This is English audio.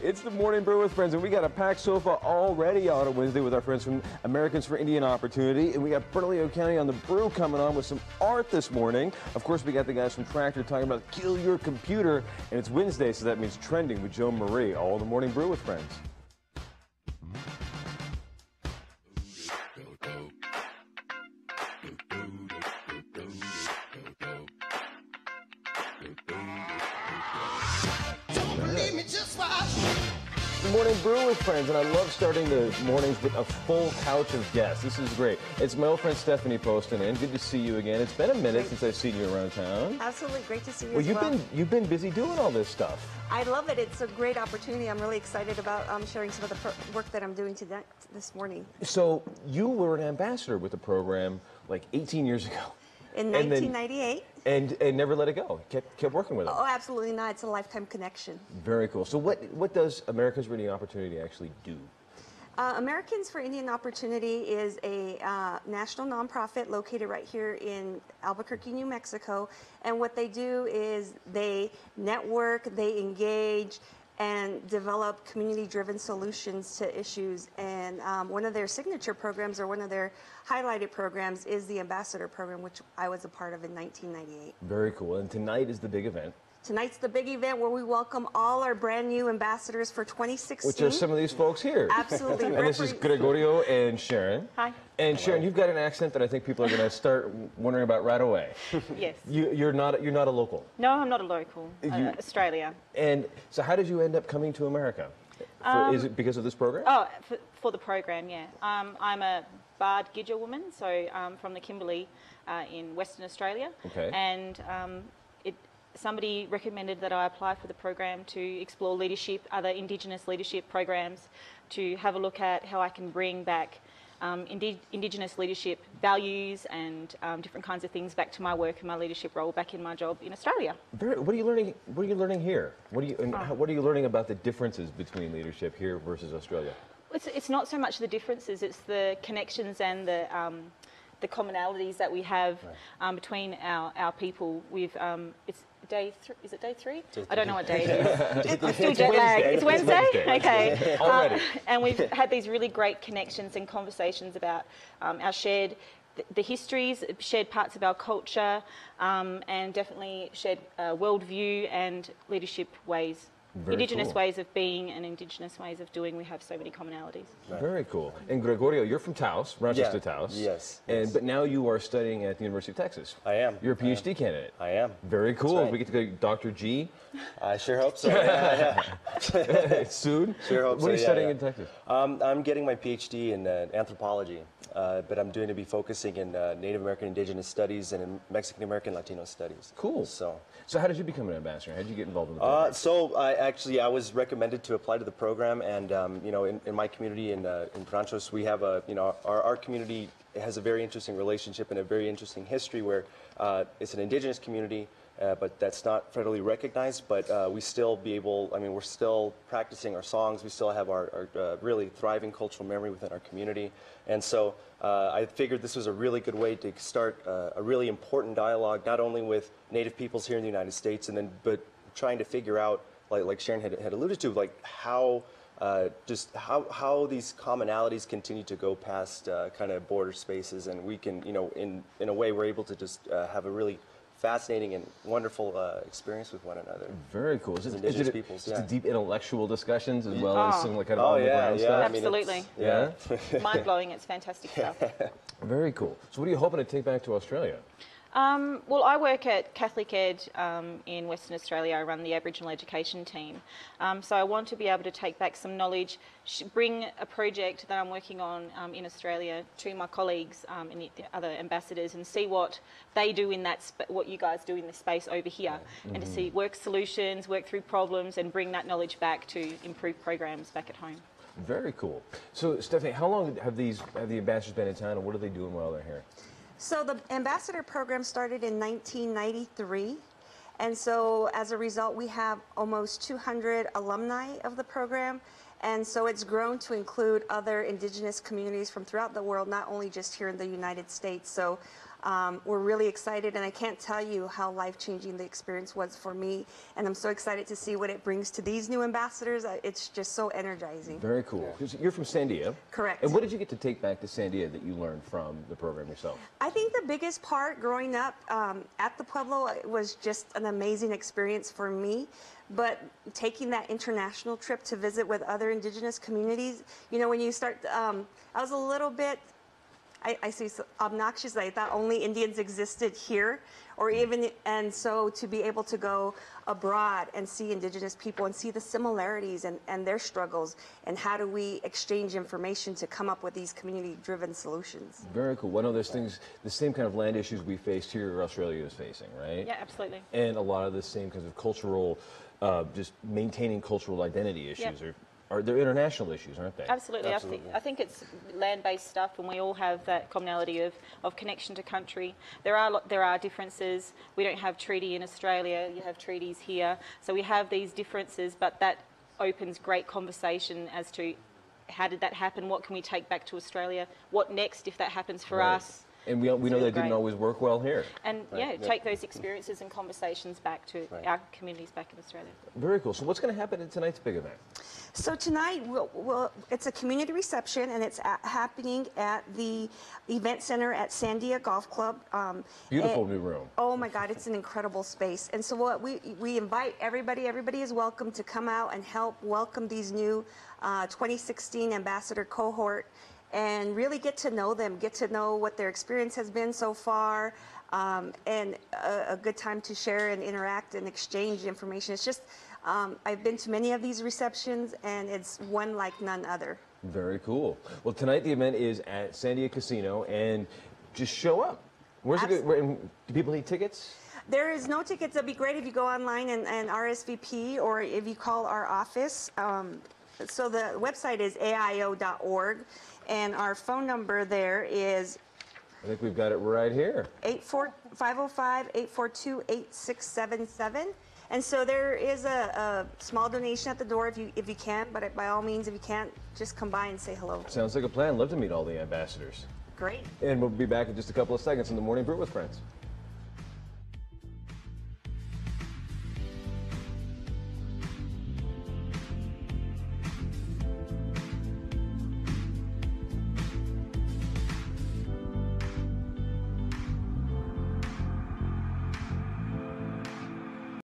It's the Morning Brew with Friends, and we got a packed sofa already on a Wednesday with our friends from Americans for Indian Opportunity, and we got Bernalillo County on the Brew coming on with some art this morning. Of course, we got the guys from Tractor talking about kill your computer, and it's Wednesday, so that means trending with Joe Marie. All in the Morning Brew with Friends. Morning Brew with Friends, and I love starting the mornings with a full couch of guests. This is great. It's my old friend Stephanie posting in. Good to see you again. It's been a minute since I've seen you around town. Absolutely, great to see you. Well, you've been busy doing all this stuff. I love it. It's a great opportunity. I'm really excited about sharing some of the work that I'm doing today, this morning. So you were an ambassador with the program like 18 years ago. In 1998. And never let it go. Kept working with it. Oh, absolutely not. It's a lifetime connection. Very cool. So what does Americans for Indian Opportunity actually do? Americans for Indian Opportunity is a national nonprofit located right here in Albuquerque, New Mexico. And what they do is they network, they engage, and develop community-driven solutions to issues. And one of their signature programs, or one of their highlighted programs, is the Ambassador Program, which I was a part of in 1998. Very cool. And tonight is the big event. Tonight's the big event where we welcome all our brand new ambassadors for 2016. Which are some of these folks here. Absolutely. And this is Gregorio and Sharon. Hi. And Sharon, you've got an accent that I think people are going to start wondering about right away. Yes. You're not a local. No, I'm not a local. Australia. And so how did you end up coming to America? Is it because of this program? Oh, for the program, yeah. I'm a Bard Gidja woman, so from the Kimberley in Western Australia. Okay. And somebody recommended that I apply for the program to explore leadership, other Indigenous leadership programs, to have a look at how I can bring back Indigenous leadership values and different kinds of things back to my work and my leadership role back in my job in Australia. What are you learning? What are you learning here? What are you learning about the differences between leadership here versus Australia? It's not so much the differences; it's the connections and the commonalities that we have between our people. It's day 3. Is it day 3? I don't know what day it is. I'm still jet lagged. It's Wednesday? Okay. Already. And we've had these really great connections and conversations about our shared the histories, shared parts of our culture, and definitely shared worldview and leadership ways. Indigenous ways of being and Indigenous ways of doing. We have so many commonalities. Very cool. And Gregorio, you're from Taos, Rochester, Taos. Yes. But now you are studying at the University of Texas. I am. You're a PhD candidate. I am. Very cool. Right. We get to go Dr. G. I sure hope so. Yeah. Soon. Sure hope so. What are you studying in Texas? I'm getting my PhD in anthropology, but I'm going to be focusing in Native American Indigenous Studies and in Mexican American Latino Studies. Cool. So how did you become an ambassador? How did you get involved in the program? I was recommended to apply to the program, and in my community in Ranchos, we have our community has a very interesting relationship and a very interesting history where it's an Indigenous community, but that's not federally recognized. But we're still practicing our songs. We still have our really thriving cultural memory within our community, and so I figured this was a really good way to start a really important dialogue, not only with Native peoples here in the United States, but trying to figure out, like Sharon had alluded to, like how these commonalities continue to go past kind of border spaces, and we can, in a way, we're able to just have a really fascinating and wonderful experience with one another. Very cool. Is Indigenous peoples, just deep intellectual discussions as well as some kind of on the ground stuff? Absolutely. Yeah. Mind blowing. It's fantastic stuff. Very cool. So what are you hoping to take back to Australia? Well, I work at Catholic Ed in Western Australia. I run the Aboriginal education team. So I want to be able to take back some knowledge, bring a project that I'm working on in Australia to my colleagues and the other ambassadors, and see what they do in what you guys do in this space over here, and to see work solutions, work through problems, and bring that knowledge back to improve programs back at home. Very cool. So, Stephanie, how long have the ambassadors been in town, and what are they doing while they're here? So the Ambassador Program started in 1993, and so as a result we have almost 200 alumni of the program, and so it's grown to include other Indigenous communities from throughout the world, not only just here in the United States. So We're really excited, and I can't tell you how life-changing the experience was for me. And I'm so excited to see what it brings to these new ambassadors. It's just so energizing. Very cool. 'Cause you're from Sandia. Correct. And what did you get to take back to Sandia that you learned from the program yourself? I think the biggest part growing up at the Pueblo was just an amazing experience for me. But taking that international trip to visit with other indigenous communities, you know, when you start, I was a little bit, I say obnoxious. I thought only Indians existed here, or even, and so to be able to go abroad and see indigenous people and see the similarities and their struggles, and how do we exchange information to come up with these community-driven solutions. Very cool. One of those things, the same kind of land issues we faced here, Australia is facing, right? Yeah, absolutely. And a lot of the same kinds of cultural, just maintaining cultural identity issues are they're international issues, aren't they? Absolutely. Absolutely. I think it's land-based stuff, and we all have that commonality of connection to country. There are differences. We don't have treaty in Australia. You have treaties here, so we have these differences. But that opens great conversation as to how did that happen? What can we take back to Australia? What next if that happens for Right. us? And we know really that didn't great. always work well here. And take those experiences and conversations back to our communities back in Australia. Very cool. So what's going to happen at tonight's big event? So tonight, it's a community reception, and it's happening at the event center at Sandia Golf Club. Beautiful new room. Oh my God, it's an incredible space. And so what we invite everybody is welcome to come out and help welcome these new 2016 Ambassador Cohort, and really get to know them, get to know what their experience has been so far, and a good time to share and interact and exchange information. It's just, I've been to many of these receptions, and it's one like none other. Very cool. Well, tonight the event is at Sandia Casino, and just show up. Where's it? Do people need tickets? There is no tickets. It'd be great if you go online and RSVP, or if you call our office. So the website is AIO.org, and our phone number there is, I think we've got it right here. 505-842-8677. And so there is a small donation at the door if you can, but by all means, if you can't, just come by and say hello. Sounds like a plan. Love to meet all the ambassadors. Great. And we'll be back in just a couple of seconds in the Morning Brew with Friends.